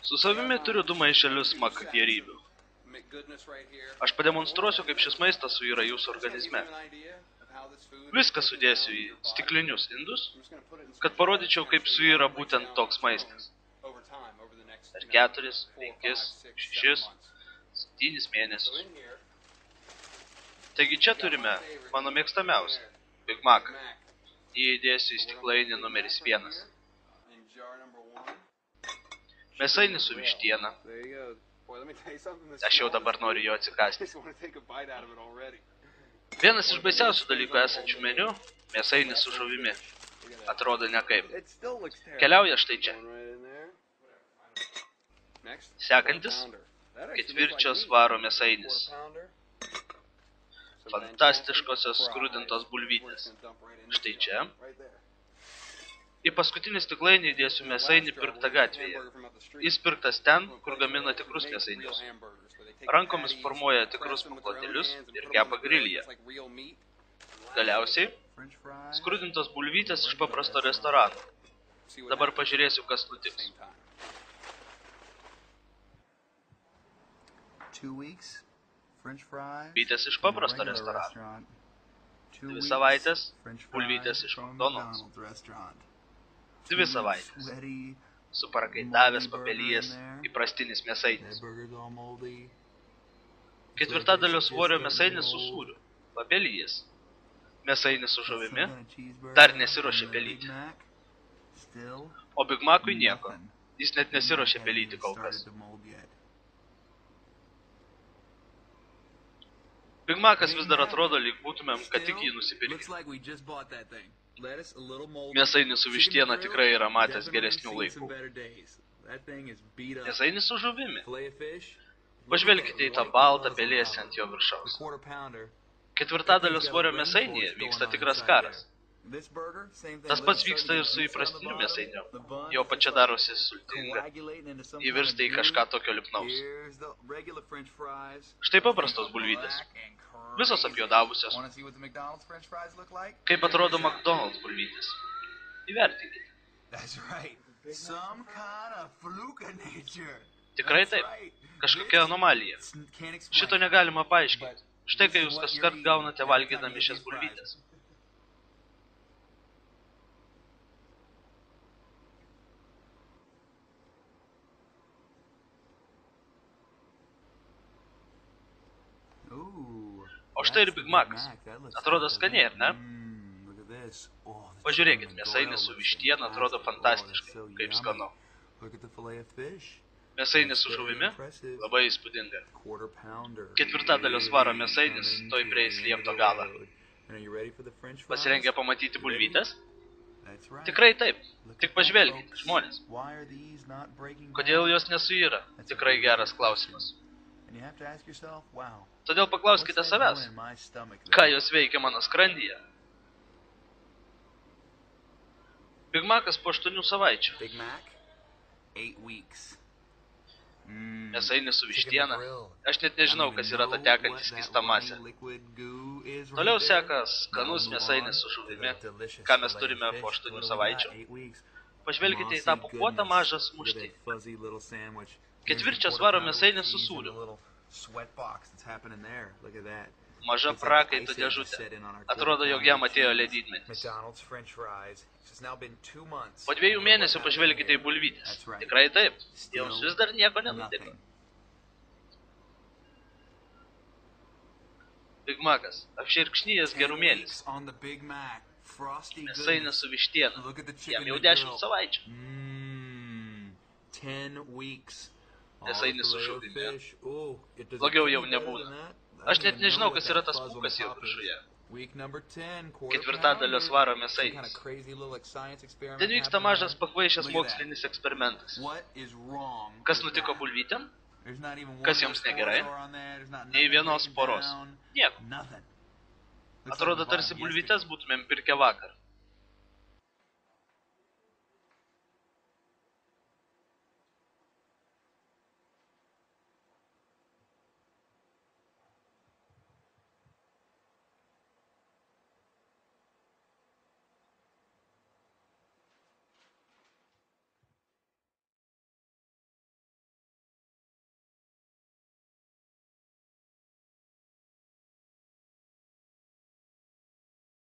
Su savimi turiu 2 maišelius mak gėrybių. Aš pademonstruosiu, kaip šis maistas suyra jūsų organizme. Viską sudėsiu į stiklinius indus, kad parodyčiau, kaip suyra būtent toks maistas. Per 4, 5, 6, 7 mėnesius. Taigi čia turime mano mėgstamiausią Big Mac. Jį įdėsiu į stiklainį numeris 1. Mėsainis su vištiena. Aš jau dabar noriu jo atsikąsti. Vienas iš baisiausių dalykų esančių meniu – mėsainis su žuvimi. Atrodo nekaip. Keliauja štai čia. Sekantis – ketvirčio svaro mėsainis. Fantastiškosios skrudintos bulvytės. Štai čia. Į paskutinį stiklainį įdėsiu mėsainį pirktą gatvėje. Jis pirktas ten, kur gamina tikrus mėsainius. Rankomis formuoja tikrus paklotėlius ir kepa grilyje. Galiausiai, skrudintos bulvytės iš paprasto restorano. Dabar pažiūrėsiu, kas nutiks. Bytės iš paprasto restorano. 2 savaitės, bulvytės iš McDonald's. 2 savaitės. Suparakaitavęs papelyjas įprastinis mėsainis. 1/4 svorio mėsainis su sūriu. Papelyjas. Mėsainis su žuvimi. Dar nesiruošia pelyti. O Big Macui nieko. Jis net nesiruošia pelyti kol kas. Big Macas vis dar atrodo, lyg būtumėm, kad tik jį nusipirkę. Mėsainis su vištiena tikrai yra matęs geresnių laikų. Mėsainis su žuvimi. Pažvelkite į tą baltą pelėsį ant jo viršaus. 1/4 svorio mėsainyje vyksta tikras karas. Tas pats vyksta ir su įprastiniu mėsainiu. Jo pačia darosi sultinga. Įvirsta į kažką tokio lipnaus. Štai paprastos bulvytės. Visos apjuodavusios. Kaip atrodo McDonald's bulvytės. Įvertinkite. Tikrai taip. Kažkokia anomalija. Šito negalima paaiškinti. Štai kai jūs kaskart gaunate valgydami šias bulvytės. O štai ir Big Macas. Atrodo skaniai, ar ne? Pažiūrėkit, mėsainis su vištiena atrodo fantastiškai, kaip skanu. Mėsainis su žuvimi labai įspūdinga. 1/4 svaro mėsainis toj prieis liepto galą. Pasirengę pamatyti bulvytes? Tikrai taip. Tik pažvelkite, žmonės. Kodėl jos nesuyra? Tikrai geras klausimas. Todėl paklauskite savęs, ką jos veikia mano skrandyje. Big Macas po 8 savaičių. Mėsainis su vištiena. Aš net nežinau, kas yra ta tekanti skysta masė. Toliau seka skanus mėsainis su žuvimi, ką mes turime po 8 savaičių. Pažvelkite į tą pūkuotą mažą sumuštį. 1/4 svaro mėsainis su sūriu. Maža prakaito dėžutė. Atrodo, jog jam atėjo ledynmetis. Po 2 mėnesių pažvelkite į bulvytės. Tikrai taip. Jums vis dar nieko nenutiko. Big Macas. Apšerkšnijęs gerumėlis. Mėsainis su vištiena. Jam jau 10 savaičių. Mėsainis su žuvimi. Blogiau jau nebūna. Aš net nežinau, kas yra tas pūkas jau viršuje. 1/4 svaro mėsainis. Ten vyksta mažas pakvaišęs mokslinis eksperimentas. Kas nutiko bulvytėm? Kas joms negerai? Nei vienos poros. Nieko. Atrodo, tarsi bulvytes būtumėm pirkę vakar.